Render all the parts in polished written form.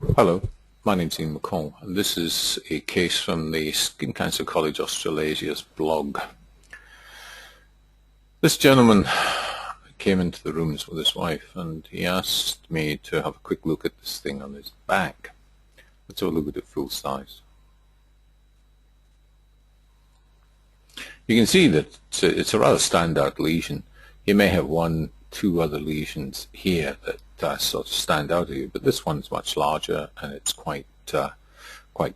Hello, my name's Ian McCall, and this is a case from the Skin Cancer College Australasia's blog. This gentleman came into the rooms with his wife, and he asked me to have a quick look at this thing on his back. Let's have a look at it full size. You can see that it's a rather standout lesion. You may have one, two other lesions here that sort of stand out at you, but this one's much larger and it's quite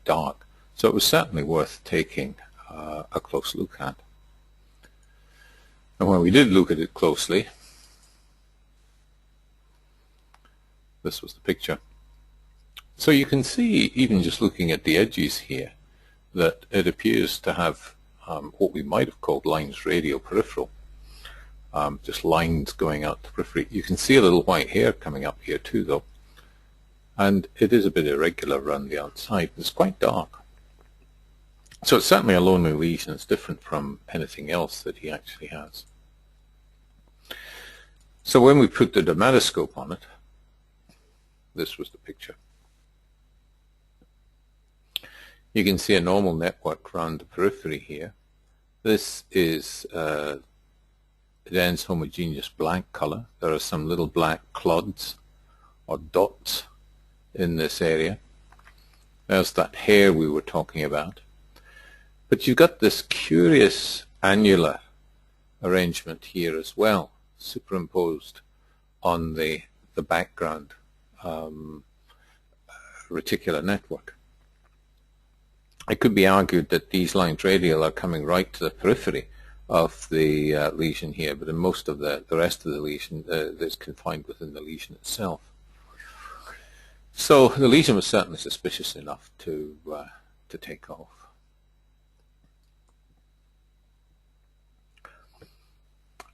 dark. So it was certainly worth taking a close look at. And when we did look at it closely, this was the picture. So you can see, even just looking at the edges here, that it appears to have what we might have called lines radioperipheral. Just lines going out the periphery. You can see a little white hair coming up here too, though, and it is a bit irregular around the outside. It's quite dark, so it's certainly a lonely lesion. It's different from anything else that he actually has. So when we put the dermatoscope on it, this was the picture. You can see a normal network around the periphery here. This is dense homogeneous black color. There are some little black clods or dots in this area. There's that hair we were talking about. But you've got this curious annular arrangement here as well, superimposed on the background reticular network. It could be argued that these lines radial are coming right to the periphery of the lesion here, but in most of the rest of the lesion is confined within the lesion itself. So the lesion was certainly suspicious enough to take off.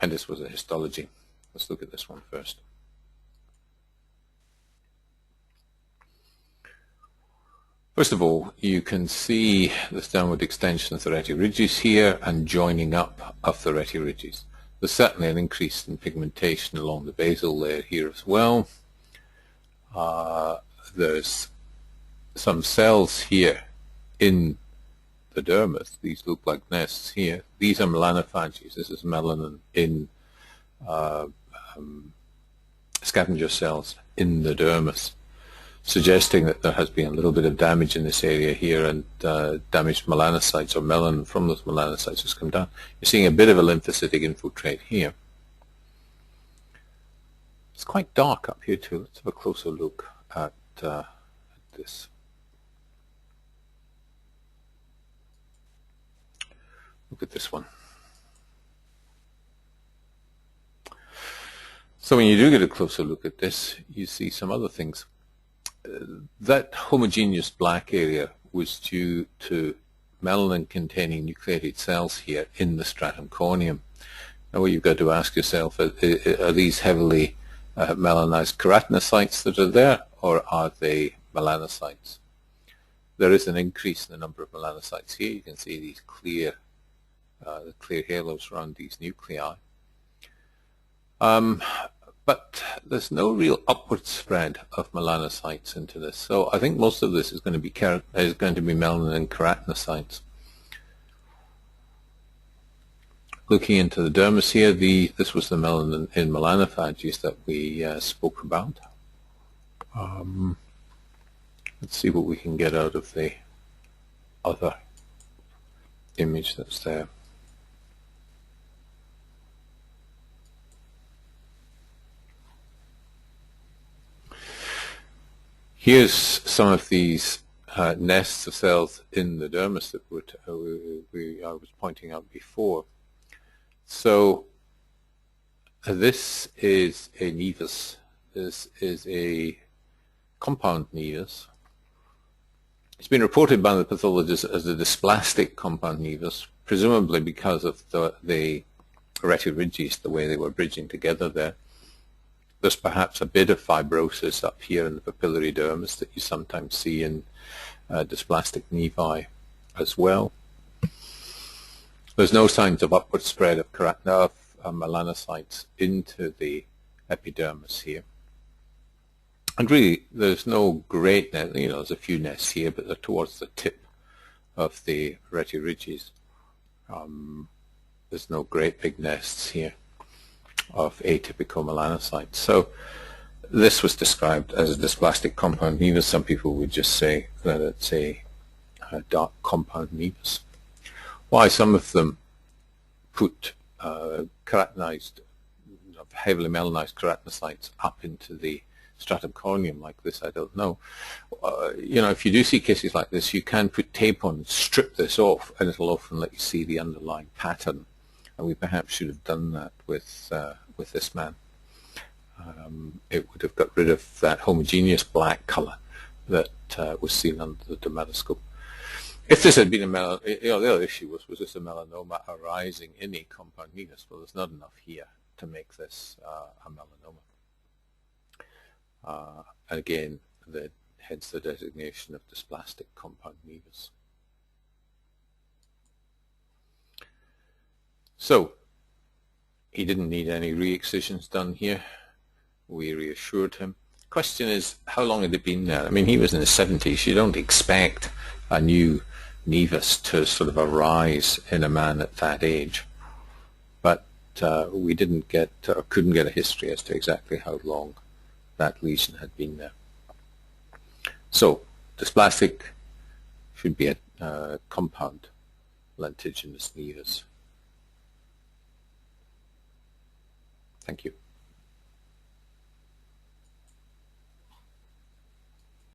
And this was a histology. Let's look at this one first. First of all, you can see this downward extension of the retiridges here and joining up of the retiridges. There's certainly an increase in pigmentation along the basal layer here as well. There's some cells here in the dermis. These look like nests here. These are melanophages. This is melanin in scavenger cells in the dermis, suggesting that there has been a little bit of damage in this area here, and damaged melanocytes or melanin from those melanocytes has come down. You're seeing a bit of a lymphocytic infiltrate here. It's quite dark up here too. Let's have a closer look at this. Look at this one. So when you do get a closer look at this, you see some other things. That homogeneous black area was due to melanin-containing nucleated cells here in the stratum corneum. Now what you've got to ask yourself, are these heavily melanized keratinocytes that are there, or are they melanocytes? There is an increase in the number of melanocytes here. You can see these clear halos around these nuclei. But there's no real upward spread of melanocytes into this. So I think most of this is going to be melanin and keratinocytes. Looking into the dermis here, this was the melanin in melanophages that we spoke about. Let's see what we can get out of the other image that's there. Here's some of these nests of cells in the dermis that I was pointing out before. So this is a nevus. This is a compound nevus. It's been reported by the pathologist as a dysplastic compound nevus, presumably because of the retiridges, the way they were bridging together there. There's perhaps a bit of fibrosis up here in the papillary dermis that you sometimes see in dysplastic nevi as well. There's no signs of upward spread of melanocytes into the epidermis here. And really, there's no great nest. There's a few nests here, but they're towards the tip of the retiridges. There's no great big nests here of atypical melanocytes. So this was described as a dysplastic compound nevus. Some people would just say that it's a dark compound nevus. Why some of them put keratinized, heavily melanized keratinocytes up into the stratum corneum like this, I don't know. If you do see cases like this, you can put tape on, strip this off, and it'll often let you see the underlying pattern. And we perhaps should have done that with this man. It would have got rid of that homogeneous black color that was seen under the dermoscope. If this had been the other issue was this a melanoma arising in a compound nevus? Well, there's not enough here to make this a melanoma. And again, hence the designation of dysplastic compound nevus. So, he didn't need any re-excisions done here. We reassured him. Question is, how long had it been there? I mean, he was in his 70s. You don't expect a new nevus to sort of arise in a man at that age. But we didn't get, or couldn't get a history as to exactly how long that lesion had been there. So, dysplastic should be a compound lentiginous nevus. Thank you.